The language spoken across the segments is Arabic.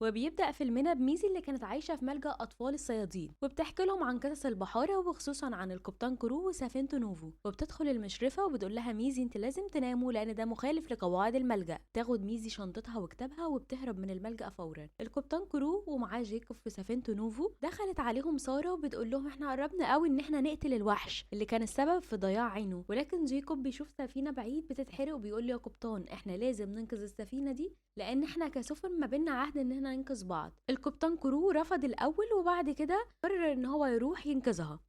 وبيبدأ فيلمنا بميزي اللي كانت عايشة في ملجأ أطفال الصيادين، وبتحكي لهم عن قصص البحارة وخصوصا عن القبطان كرو وسفينته نوفو. وبتدخل المشرفة وبتقول لها ميزي انت لازم تناموا لأن ده مخالف لقواعد الملجأ. تاخد ميزي شنطتها وكتابها وبتهرب من الملجأ فورا. القبطان كرو ومعاه جيكوب في سفينته نوفو دخلت عليهم سارة وبتقول لهم احنا قربنا قوي ان احنا نقتل الوحش اللي كان السبب في ضياع عينه، ولكن جيكوب بيشوف سفينة بعيد بتتحرق وبيقول له يا قبطان احنا لازم ننقذ السفينة دي لان احنا كسفن ما بينا عهد ان احنا ننقذ بعض. القبطان كرو رفض الاول وبعد كده قرر ان هو يروح ينقذها،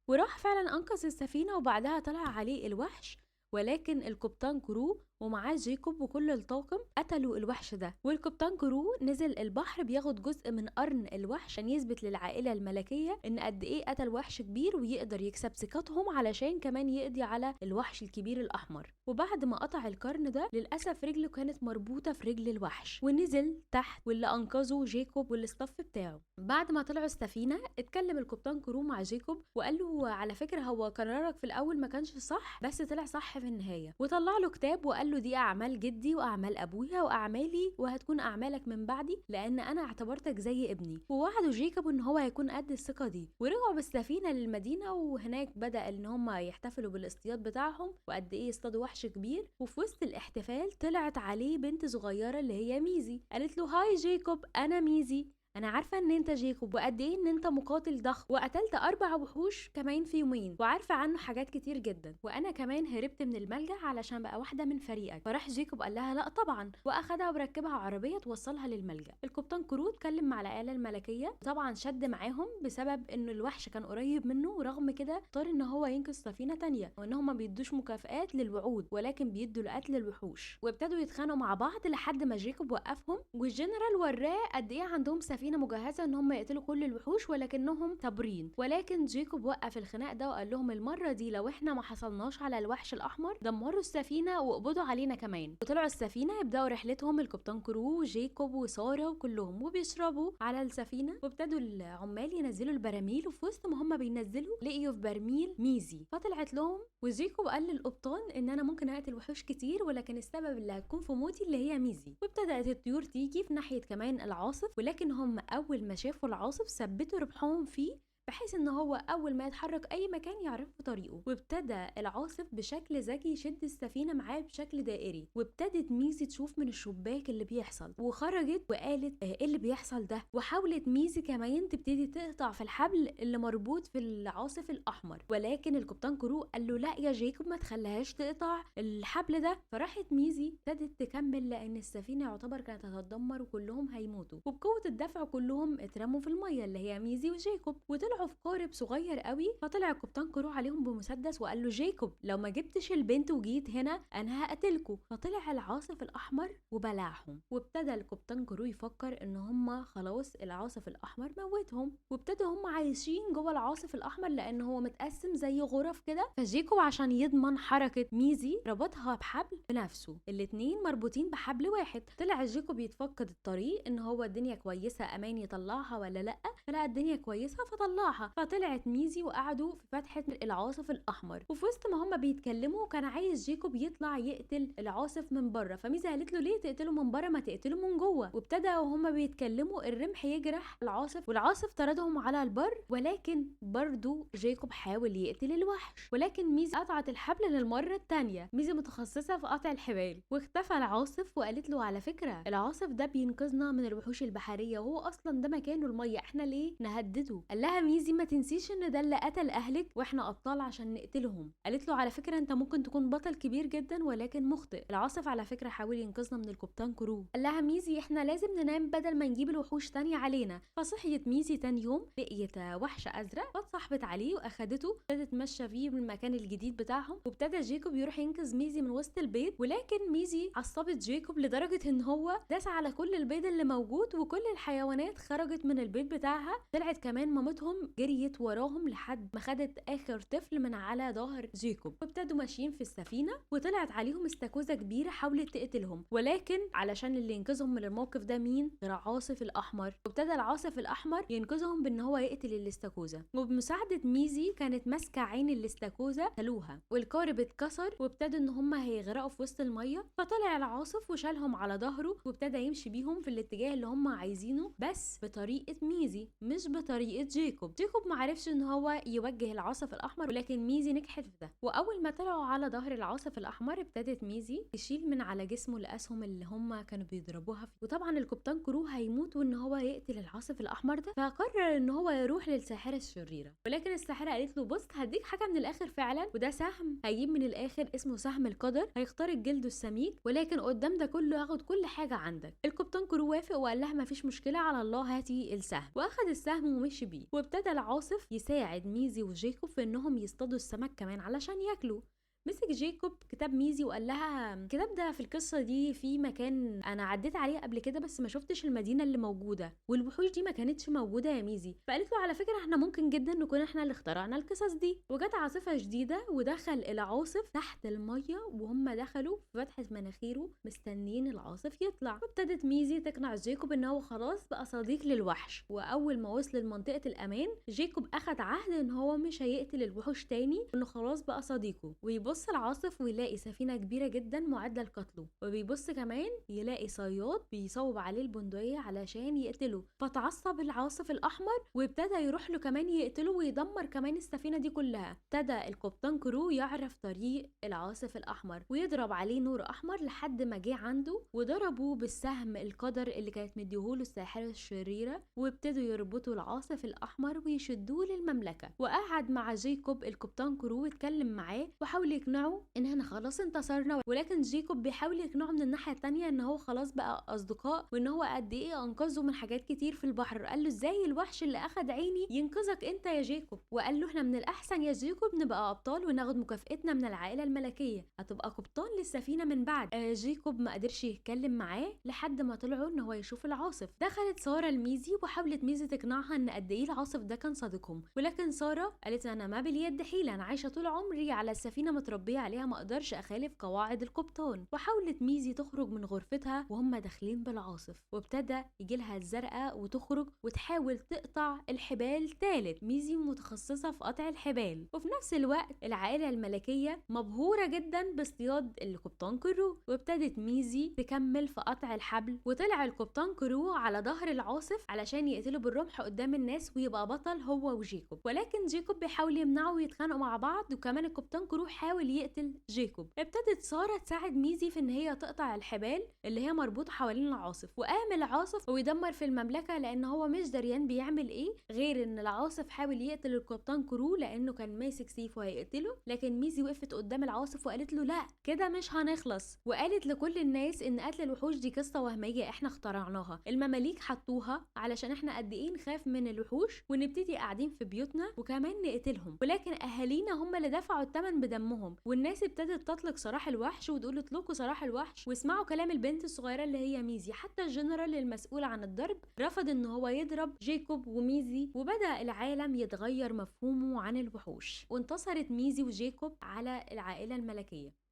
وراح فعلا انقذ السفينة وبعدها طلع عليه الوحش. ولكن القبطان كرو ومعاه جيكوب وكل الطاقم قتلوا الوحش ده. والقبطان كرو نزل البحر بياخد جزء من قرن الوحش عشان يثبت للعائلة الملكية ان قد ايه قتل وحش كبير ويقدر يكسب ثقتهم علشان كمان يقضي على الوحش الكبير الاحمر. وبعد ما قطع القرن ده للاسف رجله كانت مربوطة في رجل الوحش ونزل تحت، واللي انقذه جيكوب والاستاف بتاعه. بعد ما طلعوا السفينة اتكلم القبطان كرو مع جيكوب وقال له على فكرة هو قرارك في الاول ما كانش صح بس طلع صح في النهاية، وطلع له كتاب وقال له دي اعمال جدي واعمال ابويا واعمالي وهتكون اعمالك من بعدي لان انا اعتبرتك زي ابني. ووعدوا جيكوب ان هو هيكون قد الثقه دي. ورجعوا بالسفينه للمدينه وهناك بدا ان هم يحتفلوا بالاصطياد بتاعهم وقد ايه اصطادوا وحش كبير. وفي وسط الاحتفال طلعت عليه بنت صغيره اللي هي ميزي، قالت له هاي جيكوب انا ميزي، انا عارفه ان انت جيكوب وقد ايه ان انت مقاتل ضخم وقتلت 4 وحوش كمان في يومين وعارفه عنه حاجات كتير جدا، وانا كمان هربت من الملجأ علشان بقى واحده من فريقك. فراح جيكوب قال لها لا طبعا واخدها وركبها عربيه توصلها للملجأ. القبطان كرو اتكلم مع العائله الملكيه طبعا شد معاهم بسبب ان الوحش كان قريب منه، ورغم كده اختار ان هو ينقذ سفينه تانية وانهم ما بيدوش مكافآت للوعود ولكن بيدوا لقتل الوحوش. وابتدوا يتخانقوا مع بعض لحد ما جيكوب وقفهم والجنرال وراه قد ايه عندهم سفينه مجهزه ان هم يقتلوا كل الوحوش ولكنهم صابرين. ولكن جيكوب وقف الخناق ده وقال لهم المره دي لو احنا ما حصلناش على الوحش الاحمر دمروا السفينه وقبضوا علينا كمان. وطلعوا السفينه يبداوا رحلتهم القبطان كرو وجيكوب وساره وكلهم وبيشربوا على السفينه. وابتدوا العمال ينزلوا البراميل وفي وسط ما هم بينزلوا لقيوا في برميل ميزي فطلعت لهم. وجيكوب قال للقبطان ان انا ممكن اقتل وحوش كتير ولكن السبب اللي هتكون في موتي اللي هي ميزي. وابتدات الطيور تيجي في ناحيه كمان العاصف ولكن هم اول ما شافوا العاصف ثبتوا ربحهم فيه بحيث ان هو اول ما يتحرك اي مكان يعرفوا طريقه. وابتدى العاصف بشكل ذكي يشد السفينه معاه بشكل دائري. وابتدت ميزي تشوف من الشباك اللي بيحصل وخرجت وقالت ايه اللي بيحصل ده. وحاولت ميزي كمان تبتدي تقطع في الحبل اللي مربوط في العاصف الاحمر ولكن القبطان كرو قال له لا يا جيكوب ما تخليهاش تقطع الحبل ده. فراحت ميزي ابتدت تكمل لان السفينه يعتبر كانت هتتدمر وكلهم هيموتوا. وبقوه الدفع كلهم اترموا في الميه اللي هي ميزي وجيكوب وطلعوا في قارب صغير قوي. فطلع القبطان كرو عليهم بمسدس وقال له جيكوب لو ما جبتش البنت وجيت هنا انا هقتلكوا. فطلع العاصف الاحمر وبلعهم. وابتدى القبطان كرو يفكر ان هم خلاص العاصف الاحمر موتهم وابتدوا هم عايشين جوه العاصف الاحمر لان هو متقسم زي غرف كده. فجيكوب عشان يضمن حركه ميزي ربطها بحبل بنفسه، الاتنين مربوطين بحبل واحد. طلع جيكوب يتفقد الطريق ان هو الدنيا كويسه امان يطلعها ولا لا، فلا الدنيا كويسه فطلعها. فطلعت ميزي وقعدوا في فتحة العاصف الأحمر. وفي وسط ما هما بيتكلموا كان عايز جيكوب يطلع يقتل العاصف من بره. فميزي قالت له ليه تقتله من بره ما تقتله من جوه. وابتدى وهما بيتكلموا الرمح يجرح العاصف والعاصف طردهم على البر. ولكن برضو جيكوب حاول يقتل الوحش ولكن ميزي قطعت الحبل للمرة التانية. ميزي متخصصة في قطع الحبال. واختفى العاصف وقالت له على فكرة العاصف ده بينقذنا من الوحوش البحرية وهو أصلا ده مكانه المية احنا ليه نهدده. قال لها ميزي ما تنسيش ان ده اللي قتل اهلك واحنا ابطال عشان نقتلهم. قالت له على فكره انت ممكن تكون بطل كبير جدا ولكن مخطئ، العاصف على فكره حاول ينقذنا من القبطان كرو. قال لها ميزي احنا لازم ننام بدل ما نجيب الوحوش تانية علينا. فصحيت ميزي تاني يوم لقيت وحش ازرق فاتصاحبت عليه واخدته ابتدت تمشى فيه من المكان الجديد بتاعهم. وابتدى جيكوب يروح ينقذ ميزي من وسط البيت ولكن ميزي عصبت جيكوب لدرجه ان هو داس على كل البيض اللي موجود وكل الحيوانات خرجت من البيت بتاعها. طلعت كمان مامتهم المهم جريت وراهم لحد ما خدت اخر طفل من على ظهر جيكوب، وابتدوا ماشيين في السفينه وطلعت عليهم استاكوزا كبيره حاولت تقتلهم، ولكن علشان اللي ينقذهم من الموقف ده مين؟ غير عاصف الاحمر. وابتدى العاصف الاحمر ينقذهم بان هو يقتل الاستاكوزا، وبمساعده ميزي كانت ماسكه عين الاستاكوزا تلوها، والقارب اتكسر وابتدوا ان هم هيغرقوا في وسط الميه، فطلع العاصف وشالهم على ظهره وابتدى يمشي بيهم في الاتجاه اللي هم عايزينه، بس بطريقه ميزي مش بطريقه جيكوب. جيكوب معرفش ان هو يوجه العاصف الاحمر، ولكن ميزي نجحت في ده. واول ما طلعوا على ظهر العاصف الاحمر ابتدت ميزي تشيل من على جسمه الاسهم اللي هم كانوا بيضربوها فيه، وطبعا القبطان كرو هيموت وان هو يقتل العاصف الاحمر ده، فقرر ان هو يروح للساحره الشريره. ولكن الساحره قالت له بص هديك حاجه من الاخر فعلا، وده سهم هيجيب من الاخر اسمه سهم القدر، هيخترق جلده السميك، ولكن قدام ده كله هاخد كل حاجه عندك. القبطان كرو وافق وقال لها مفيش مشكله، على الله هاتي السهم، واخد السهم ومشي بيه. وابتدى العاصف يساعد ميزي وجيكوب في انهم يصطادوا السمك كمان علشان ياكلوا. مسك جيكوب كتاب ميزي وقال لها الكتاب ده في القصه دي في مكان انا عديت عليه قبل كده بس ما شفتش المدينه اللي موجوده، والوحوش دي ما كانتش موجوده يا ميزي. فقالت له على فكره احنا ممكن جدا نكون احنا اللي اخترعنا القصص دي. وجت عاصفه شديده ودخل العاصف تحت الميه، وهم دخلوا في فتحه مناخيره مستنيين العاصف يطلع. وابتدت ميزي تقنع جيكوب ان هو خلاص بقى صديق للوحش. واول ما وصل لمنطقه الامان جيكوب اخد عهد ان هو مش هيقتل الوحوش تاني، انه خلاص بقى صديقه. ويبص العاصف ويلاقي سفينة كبيرة جدا معدة لقتله، وبيبص كمان يلاقي صياد بيصوب عليه البندقية علشان يقتله، فتعصب العاصف الأحمر وابتدى يروح له كمان يقتله ويدمر كمان السفينة دي كلها. ابتدى القبطان كرو يعرف طريق العاصف الأحمر ويضرب عليه نور أحمر لحد ما جه عنده وضربه بالسهم القدر اللي كانت مديهوله الساحرة الشريرة، وابتدوا يربطوا العاصف الأحمر ويشدوه للمملكة. وقعد مع جيكوب القبطان كرو واتكلم معاه وحاول يقنعه ان احنا خلاص انتصرنا، ولكن جيكوب بيحاول يقنعه من الناحيه التانية ان هو خلاص بقى اصدقاء، وان هو قد ايه انقذه من حاجات كتير في البحر. قال له ازاي الوحش اللي اخد عيني ينقذك انت يا جيكوب؟ وقال له احنا من الاحسن يا جيكوب نبقى ابطال وناخد مكافئتنا من العائله الملكيه، هتبقى قبطان للسفينه من بعد. جيكوب ما قدرش يتكلم معاه لحد ما طلعوا ان هو يشوف العاصف. دخلت ساره لميزي وحاولت ميزي تقنعها ان قد ايه العاصف ده كان صديقهم، ولكن ساره قالت انا ما باليد حيله، انا عايشه طول عمري على السفينه متربيه عليها، ما اقدرش اخالف قواعد القبطان. وحاولت ميزي تخرج من غرفتها وهم داخلين بالعاصف، وابتدى يجي لها الزرقاء وتخرج وتحاول تقطع الحبال تالت. ميزي متخصصه في قطع الحبال، وفي نفس الوقت العائله الملكيه مبهوره جدا باصطياد القبطان كرو، وابتدت ميزي تكمل في قطع الحبل. وطلع القبطان كرو على ظهر العاصف علشان يقتله بالرمح قدام الناس ويبقى بطل هو وجيكوب، ولكن جيكوب بيحاول يمنعه ويتخانقوا مع بعض، وكمان القبطان كرو حاول يقتل جيكوب. ابتدت ساره تساعد ميزي في ان هي تقطع الحبال اللي هي مربوطه حوالين العاصف، وقام العاصف ويدمر في المملكه لان هو مش دريان بيعمل ايه غير ان العاصف حاول يقتل القبطان كرو لانه كان ماسك سيف وهيقتله. لكن ميزي وقفت قدام العاصف وقالت له لا كده مش هنخلص، وقالت لكل الناس ان قتل الوحوش دي قصه وهميه احنا اخترعناها، المماليك حطوها علشان احنا قد ايه نخاف من الوحوش ونبتدي قاعدين في بيوتنا وكمان نقتلهم، ولكن اهالينا هم اللي دفعوا الثمن بدمهم. والناس ابتدت تطلق سراح الوحش وتقول اطلقوا سراح الوحش واسمعوا كلام البنت الصغيره اللي هي ميزي. حتى الجنرال المسؤول عن الضرب رفض ان هو يضرب جيكوب وميزي، وبدأ العالم يتغير مفهومه عن الوحوش، وانتصرت ميزي وجيكوب على العائله الملكيه.